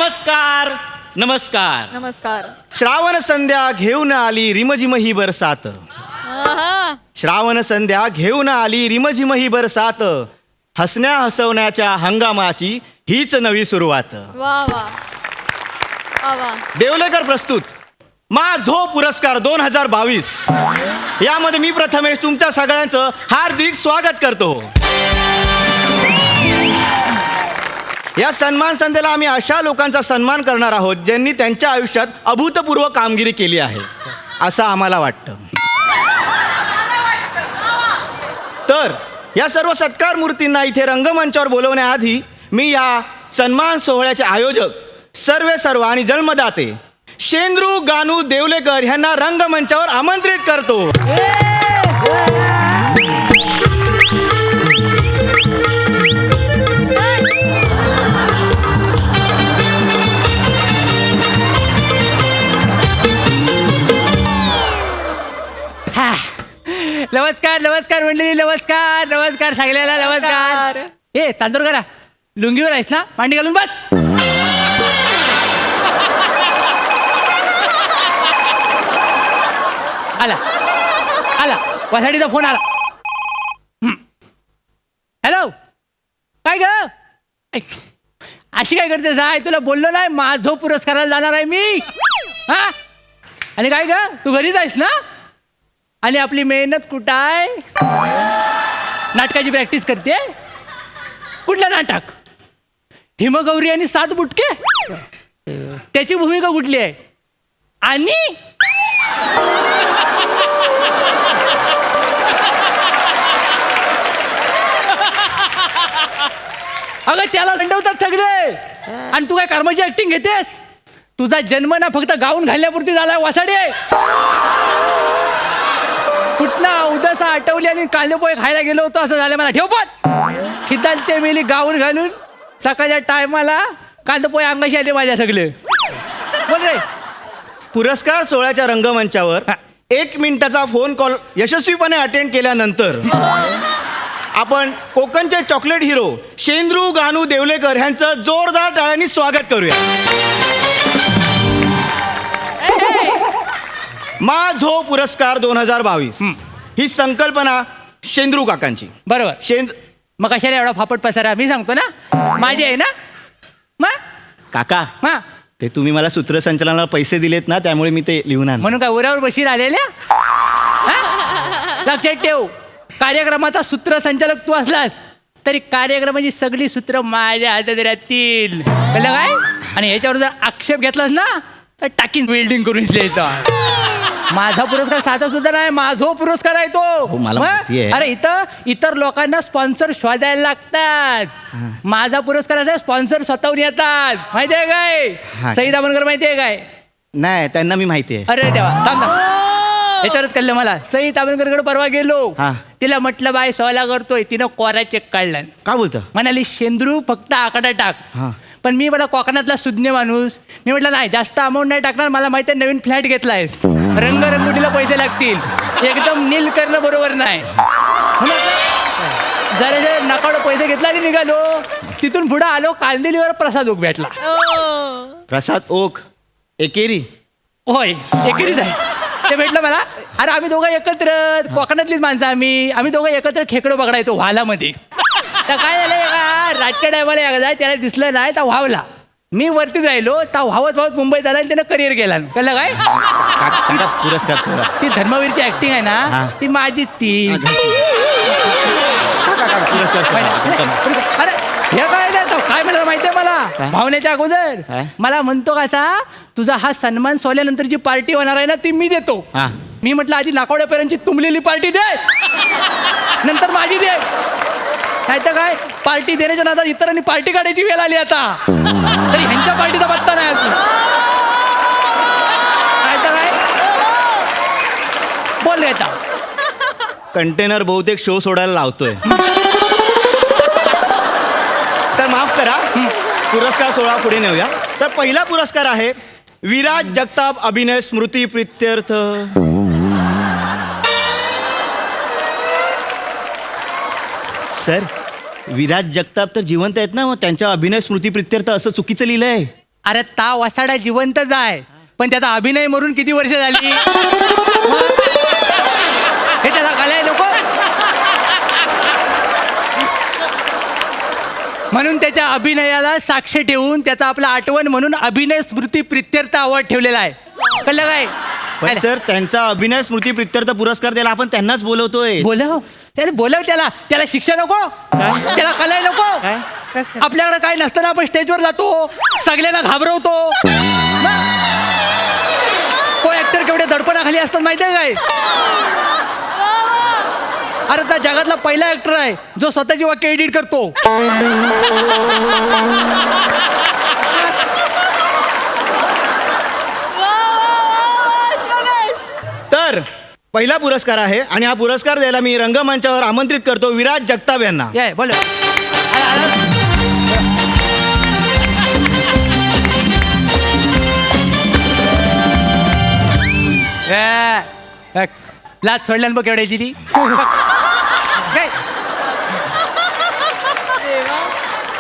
नमस्कार नमस्कार. नमस्कार. श्रावण संध्या घेऊन आली रिमझिम ही बरसात. आहा. श्रावण संध्या घेऊन आली रिमझिम ही बरसात. हसण्या हसवण्याच्या हंगामाची हीच नवी सुरुवात. वा वा वा वा. देवलेकर प्रस्तुत मा झो पुरस्कार 2022. यामध्ये मी प्रथमेश तुमच्या सगळ्यांचं हार्दिक स्वागत करतो. या सन्मान संध्येला आम्ही अशा लोकांचा सन्मान करणार आहोत ज्यांनी त्यांच्या आयुष्यात अभूतपूर्व कामगिरी केली आहे असं आम्हाला वाटतं. तर या सर्व सत्कार मूर्तींना इथे रंगमंचावर बोलवण्याआधी मी या सन्मान सोहळ्याचे आयोजक सर्व आणि जन्मदाते शेंद्रू गानू देवलेकर यांना रंगमंचावर आमंत्रित करतो. नमस्कार नमस्कार मंडळी, नमस्कार नमस्कार सगळ्याला नमस्कार. ए तांदूर करा, लुंगीवर आहेस ना, मांडी घालून बस. आला आला वासाडीचा फोन आला. हॅलो, काय ग अशी काय करतेस? आहे तुला बोललो नाही माझो पुरस्काराला जाणार आहे मी. हा आणि काय ग तू घरीच आहेस ना? आणि आपली मेहनत कुठं आहे? नाटकाची प्रॅक्टिस करते. कुठलं नाटक? हिमगौरी आणि 7 बुटके. त्याची भूमिका कुठली आहे? आणि अगं त्याला दंडवतात सगळे आणि तू काय कर्माची ऍक्टिंग घेतेस? तुझा जन्म ना फक्त गाऊन घालण्यापुरती झालाय वासाडे. कुठला उदासा आठवली आणि कांदे पोहे खायला गेलो होतो असं झालं मला. ठेव पण खिदाल ते मेली गाऊन घालून सकाळच्या टायमाला कांदे पोहे अंगाशी आले माझ्या सगळे. बोल रे. पुरस्कार सोहळ्याच्या रंगमंचावर 1 मिनिटाचा फोन कॉल यशस्वीपणे अटेंड केल्यानंतर आपण कोकणचे चॉकलेट हिरो शेंद्रू गानू देवलेकर यांचं जोरदार टाळ्यांनी स्वागत करूया. मा झो पुरस्कार 2022 ही संकल्पना शेंद्रू काकांची. बरोबर. मग कशाला एवढा फापट पसारा? मी सांगतो ना माझी आहे ना. मग काका हा ते तुम्ही मला सूत्रसंचालनाला पैसे दिलेत ना, त्यामुळे मी ते लिहून आणलं. म्हणून काय उरावर बशीर आलेल्या? लक्षात ठेव, कार्यक्रमाचा सूत्रसंचालक तू असलास तरी कार्यक्रमाची सगळी सूत्र माझ्या हातात राहतील. कळलं काय? आणि ह्याच्यावर जर आक्षेप घेतलास ना तर टाकीन वेल्डिंग करून द्यायचा. माझा पुरस्कार साधा सुद्धा नाही, माझो पुरस्कार आहे तो. मला माहिती आहे. अरे इतर लोकांना स्पॉन्सर शोधायला लागतात. माझा पुरस्कार असा स्पॉन्सर स्वतःहून येतात. माहिती आहे काय? सई दामनकर माहिती आहे काय? नाही, त्यांना मी माहिती आहे. अरे देवा, थांब याच्यावरच कळलं मला. सई दामनकरकडे परवा गेलो. तिला म्हटलं बाय सोला करतोय. तिनं कोरा चेक काढला. का बोलतं? म्हणाली शेंद्रू फक्त आकडा टाक. पण मी मला कोकणातला सुज्ञ माणूस, मी म्हटलं नाही जास्त अमाऊंट नाही टाकणार. मला माहिती आहे नवीन फ्लॅट घेतलायस, रंगरंगोटीला पैसे लागतील, एकदम नील करणं बरोबर नाही. जरा नकाडो पैसे घेतला आणि निघालो. तिथून पुढे आलो कांदिलीवर प्रसाद ओक भेटला. प्रसाद ओक एकेरी? होय एकेरीच आहे. ते भेटलं मला. अरे आम्ही दोघं एकत्र, कोकणातलीच माणसं आम्ही दोघं एकत्र खेकडो पकडायचो वालामध्ये. तर काय झालं, एका राजच्या टायमाला एकदा त्याला दिसलं नाही तर व्हावला. मी वरती राहिलो तर व्हावत मुंबईत आला आणि त्यानं करिअर केला. कळलं काय? पुरस्कार सोहळा ती धर्मवीरची ऍक्टिंग आहे ना ती माझी. ती अरे हे काय नाही काय म्हणाला माहितीये मला? भावनेच्या अगोदर मला म्हणतो कसा, तुझा हा सन्मान सोहळ्यानंतरची पार्टी होणार आहे ना ती मी देतो. मी म्हटलं आधी नाकोड्यापर्यंतची तुंबलेली पार्टी दे, नंतर माझी दे. नाही तर काय पार्टी देण्याच्या नादात इतरांनी पार्टी काढायची वेळ आली आता. तरी ह्यांच्या पार्टीचा पत्ता नाही अजून. नाही तर काय बोल घेता. कंटेनर बहुतेक शो सोडायला लावतोय. तर माफ करा, पुरस्कार सोहळा पुढे नेऊया. तर पहिला पुरस्कार आहे विराज जगताप अभिनय स्मृती प्रित्यर्थ. सर, विराज जगताप तर जिवंत आहेत ना, मग त्यांच्या अभिनय स्मृती प्रित्यर्थ असं चुकीचं लिहिलंय. अरे ता वसाडा जिवंतच आहे, पण त्याचा अभिनय मरून किती वर्ष झाली हे त्याला कळाय नको. म्हणून त्याच्या अभिनयाला साक्ष ठेवून त्याचा आपला आठवण म्हणून अभिनय स्मृती प्रित्यर्थ अवॉर्ड ठेवलेला आहे. कळलं काय? पण सर त्यांचा अभिनय स्मृती प्रित्यर्थ पुरस्कार द्यायला आपण त्यांनाच बोलवतोय. बोलव त्याला शिक्षा नको, त्याला कलाय नको. आपल्याकडे काय नसताना आपण स्टेजवर जातो, सगळ्यांना घाबरवतो. को ऍक्टर केवढे दडपणाखाली असतात माहितीये काय? अरे त्या जगातला पहिला ऍक्टर आहे जो स्वतःची वाक्य एडिट करतो. तर पहिला पुरस्कार आहे आणि हा पुरस्कार द्यायला मी रंगमंचावर आमंत्रित करतो विराज जगताप यांना. बोल. लाच सोडल्यान बघ केवढ्याची ती. काय?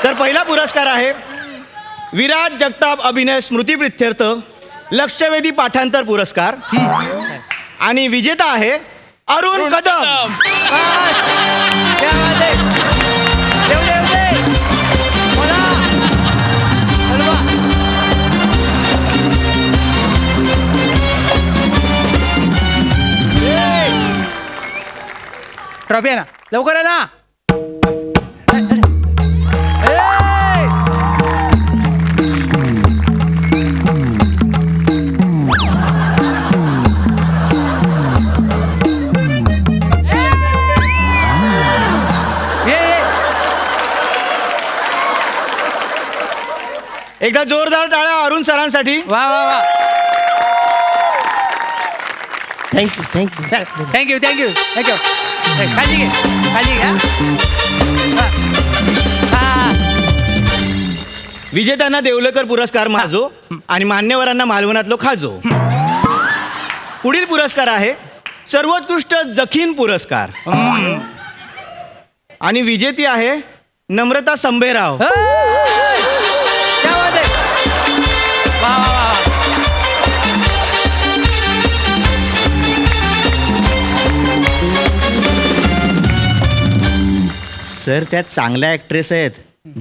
तर पहिला पुरस्कार आहे विराज जगताप अभिनय स्मृती प्रित्यर्थ लक्षवेधी पाठांतर पुरस्कार आणि विजेता आहे अरुण कदम. ट्रॉफी आहे ना, लवकर आहे ना. एकदा जोरदार टाळ्या अरुण सरांसाठी. वा वा वा. Thank you thank you. Thank you thank you thank you. काळजी घे, काळजी घ्या. विजेत्यांना देवलेकर पुरस्कार माझो आणि मान्यवरांना मालवणातलो खाजो. पुढील पुरस्कार आहे सर्वोत्कृष्ट जखीन पुरस्कार आणि विजेती आहे नम्रता संभेराव. सर त्यात चांगल्या ऍक्ट्रेस आहेत.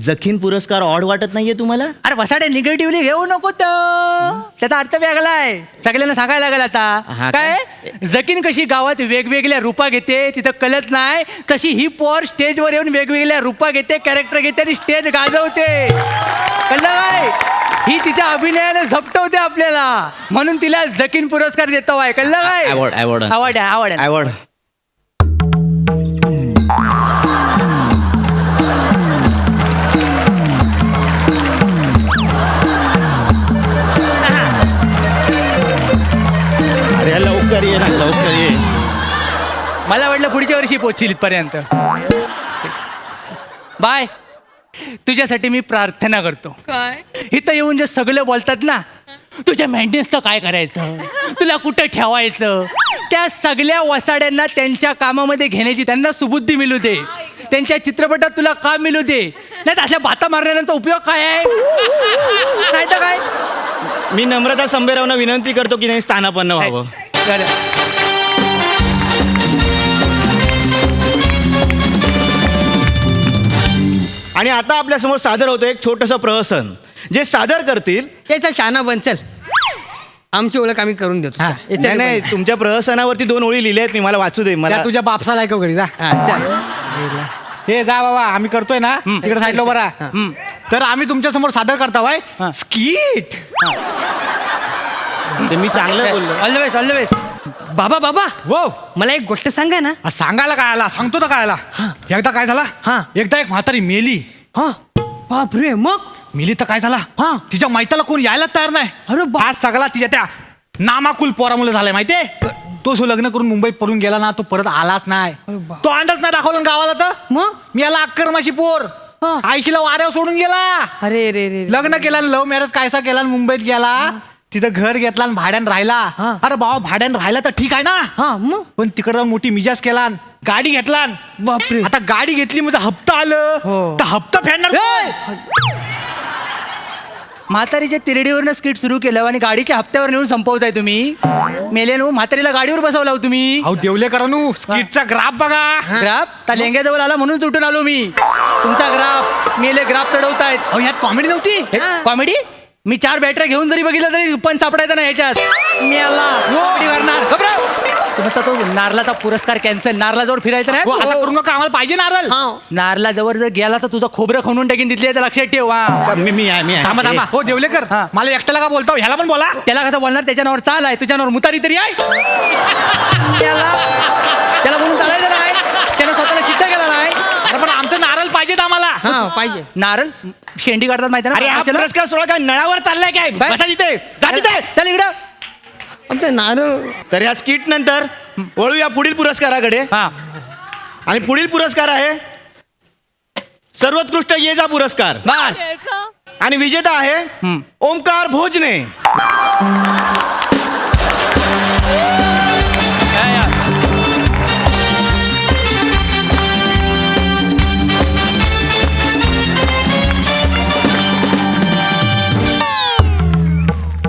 जखीन पुरस्कार ऑड वाटत नाहीये तुम्हाला? अरे वसाडे निगेटिव्हली घेऊ नको त्याचा अर्थ वेगळा आहे. सगळ्यांना सांगायला लागेल आता. काय जकीन कशी गावात वेगवेगळ्या रूपा घेते तिथं कळत नाही, तशी ही पोर स्टेजवर येऊन वेगवेगळ्या रूपा घेते, कॅरेक्टर घेते आणि स्टेज गाजवते. कळलं काय? ही तिच्या अभिनयाने झपटवते आपल्याला, म्हणून तिला जकीन पुरस्कार देतो आहे. कळलं काय? आवड आवड आवड आवड आवड. लवकर ये ना, लवकर ये. मला वाटलं पुढच्या वर्षी पोहोचील इथपर्यंत. बाय. तुझ्यासाठी मी प्रार्थना करतो. काय? इथं येऊन जे सगळं बोलतात ना, तुझ्या मेंटेन्सचं काय करायचं, तुला कुठं ठेवायचं, त्या सगळ्या वसाड्यांना त्यांच्या कामामध्ये घेण्याची त्यांना सुबुद्धी मिळू दे. त्यांच्या चित्रपटात तुला काम मिळू दे. नाही तर अशा बाता मारणाऱ्यांचा उपयोग काय आहे? नाही तर काय. मी नम्रता संभेरावना विनंती करतो की नाही स्थानापन्न व्हावं. आणि आता आपल्यासमोर सादर होतं एक छोटंसं प्रहसन जे सादर करतील. चल शाना बन, चल आमची ओळख आम्ही करून देतो. नाही नाही, तुमच्या प्रहसनावरती 2 ओळी लिहिल्या आहेत, मी मला वाचू दे. मला तुझ्या बापसाला ऐकव घरी जा. चल हे जा बाबा, आम्ही करतोय ना तिकडे साईडला बरा. तर आम्ही तुमच्या समोर सादर करताय स्किट. मी चांगलं बोललो. All the best, all the best. बाबा बाबा वो मला एक गोष्ट सांगा ना. सांगायला काय आला, सांगतो तर काय आला. एकदा काय झाला, एकदा एक म्हातारी मेली. हा बापरे, मग मेली तर काय झाला, तिच्या माहिताला कोण यायला तयार नाही. अरे बा- आज सगळा तिच्या त्या नामाकुल पोरामुळे झालाय माहितीये. तो जो लग्न करून मुंबईत पळून गेला ना, तो परत आलाच नाही. तो अंडच नाही दाखवला ना गावाला. तर मग मी याला अक्करमाशी पोर आईशीला वाऱ्यावर सोडून गेला. अरे रे रे लग्न केला, लव्ह मॅरेज कायसा केला, मुंबईत गेला, तिथं घर घेतला आणि भाड्यानं राहिला. अरे बाबा भाड्यानं राहिला तर ठीक आहे ना, हा मग पण तिकडे जाऊन मोठी मिजाज केला, गाडी घेतला. बापरे. आता गाडी घेतली म्हणजे हप्ता आलं हो. तर हप्ता फेडणार कोण? म्हातारीच्या तिरडीवरनं स्किट सुरू केलं आणि गाडीच्या हप्त्यावर नेऊन संपवताय तुम्ही. मेले नो म्हातारीला गाडीवर बसवला हो तुम्ही. अहो देवलेकरांनो स्किटचा ग्राफ बघा. ग्राफ त्या लेंग्याजवळ आला म्हणून सुटून आलो मी. तुमचा ग्राफ मेले ग्राफ चढवतायत. अहो यात कॉमेडी नव्हती. कॉमेडी मी 4 बॅटऱ्या घेऊन जरी बघितलं तरी पण सापडायचं नाही ह्याच्यात. मी आला comedy करणार. घबराव. तुमचा तो नारळाचा पुरस्कार कॅन्सल. नारळाजवळ फिरायचं हो, असं नाही. करू नका आम्हाला पाहिजे नारळ. नारळाजवळ जर गेला तर तुझं खोबरं खणून टाकीन तिथले लक्षात ठेव. हा. मी आहे थांबा थांबा. हो देवलेकर हा. मला एकट्याला का बोलता ह्याला पण बोला. त्याला कसं बोलणार. त्याच्या नावावर चाल आहे. तुझ्या नावावर मुतारी तरी आहे. त्याला बोलून चालायचं नाही. त्यानं स्वतःला सिद्ध केला नाही. अरे पण आमचं नारळ पाहिजेत आम्हाला. हा पाहिजे. नारळ शेंडी काढतात माहिती अरे हा ना. पुरस्कार सोहळा काय नळावर चाललाय काय? बाय. बसा तिथे, जा तिथे. चल इकडं. आमचं नारळ. तर ह्या स्किट नंतर वळूया पुढील पुरस्काराकडे. हा आणि पुढील पुरस्कार आहे सर्वोत्कृष्ट ये जा पुरस्कार. बस. आणि विजेता आहे ओमकार भोजने.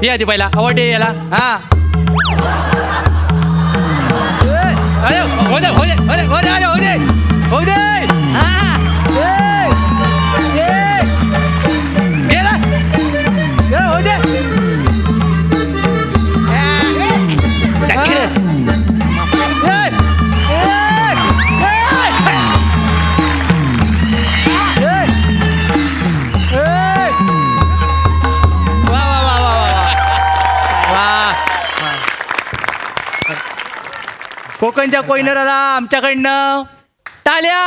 ये आधी पहिला आवड आहे याला. हा अरे हो दे हो दे अरे हो दे अरे हो दे हो दे. हा गेला हो दे. कोकणच्या कोयनराला आमच्याकडनं टाळ्या.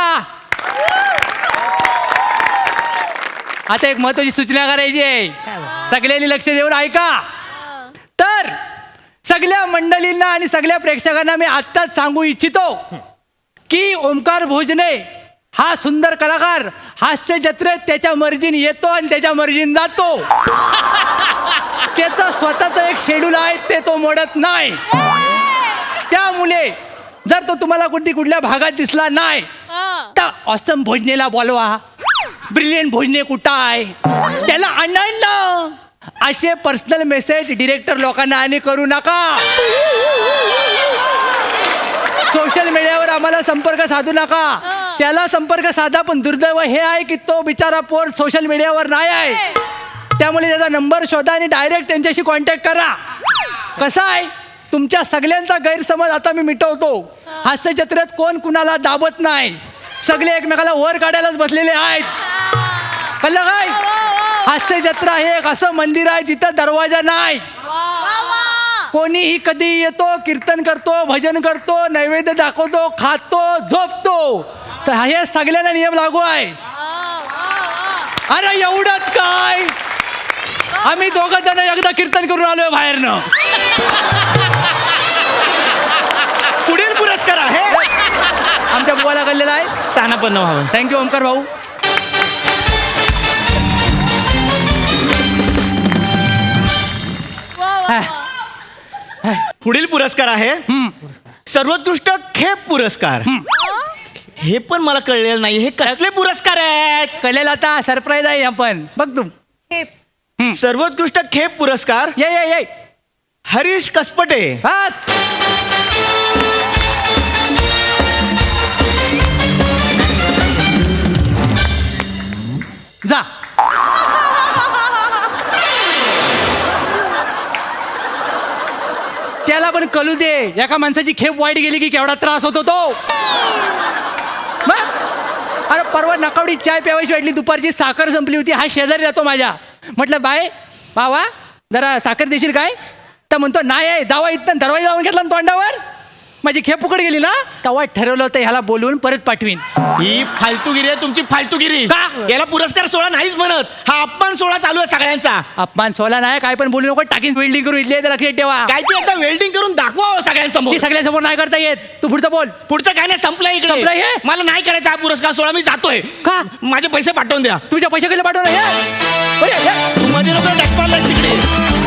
आता एक महत्वाची सूचना करायची आहे. सगळ्यांनी लक्ष देऊन ऐका. तर सगळ्या मंडळींना आणि सगळ्या प्रेक्षकांना मी आत्ताच सांगू इच्छितो की ओमकार भोजने हा सुंदर कलाकार हास्य जत्रेत त्याच्या मर्जीने येतो आणि त्याच्या मर्जीने जातो. त्याचा स्वतःचा एक शेड्यूल आहे ते तो मोडत नाही. त्यामुळे जर तो तुम्हाला कुठल्या भागात दिसला नाही तर ऑसम भोजनेला बोलवा. ब्रिलियंट भोजने कुठं आहे त्याला आणायला ना. असे पर्सनल मेसेज डिरेक्टर लोकांना आणि करू नका. सोशल मीडियावर आम्हाला संपर्क साधू नका. त्याला संपर्क साधा पण दुर्दैव हे आहे की तो बिचारा पोर सोशल मीडियावर नाही आहे. त्यामुळे त्याचा नंबर शोधा आणि डायरेक्ट त्यांच्याशी कॉन्टॅक्ट करा. कसं आहे तुमच्या सगळ्यांचा गैरसमज आता मी मिटवतो. हास्य जत्रेत कोण कुणाला दाबत नाही. सगळे एकमेकाला वर काढायलाच बसलेले आहेत. कळलं काय? हास्य जत्रा हे एक असं मंदिर आहे जिथं दरवाजा नाही. कोणीही कधी येतो, कीर्तन करतो, भजन करतो, नैवेद्य दाखवतो, खातो, झोपतो. तर हे सगळ्यांना नियम लागू आहे. अरे एवढंच काय आम्ही दोघं जण एकदा कीर्तन करून आलोय बाहेरनं. पुढील पुरस्कार आहे आमच्या बुवाला कळलेला आहे. स्थानापन्न व्हावं. थँक्यू ओमकार भाऊ. पुढील पुरस्कार आहे सर्वोत्कृष्ट खेप पुरस्कार. हे पण मला कळलेलं नाही. हे कसले पुरस्कार आहेत? कळलेला आता सरप्राईज आहे. आपण बघ तू सर्वोत्कृष्ट खेप पुरस्कार ये ये ये हरीश कसपटे. बस. जा. त्याला पण कळू दे एका माणसाची खेप वाईट गेली की केवढा त्रास होतो तो. अरे परवा नकावडी चाय प्यावायची वाटली. दुपारची साखर संपली होती. हा शेजारी राहतो माझ्या. म्हटलं बाय बावा जरा साखर देशील काय? तर म्हणतो नाही आहे. जावा इथं दरवाजा जाऊन घेतला ना तोंडावर. माझी खेप फुकट गेली ना तेव्हा ठरवलं होतं ह्याला बोलवून परत पाठवीन. ही फालतूगिरी आहे तुमची. फालतूगिरी. का? याला पुरस्कार सोहळा नाहीच म्हणत. हा अपमान सोहळा चालू आहे सगळ्यांचा. अपमान सोला नाही काय पण बोलू नको. टाकीन वेल्डिंग करून इथले लक्षात ठेवा. काय ते आता वेल्डिंग करून दाखवा सगळ्यांसमोर. ते सगळ्यांसमोर नाही करता येत. तू पुढचं बोल. पुढचं काय नाही संपलं संपलं इकडे. हे? मला नाही करायचा हा पुरस्कार सोहळा. मी जातोय. का? माझे पैसे पाठवून द्या. तुझ्या पैसे केले पाठवलं हे? तू मध्ये नको टॅक्स मारलास तिकडे.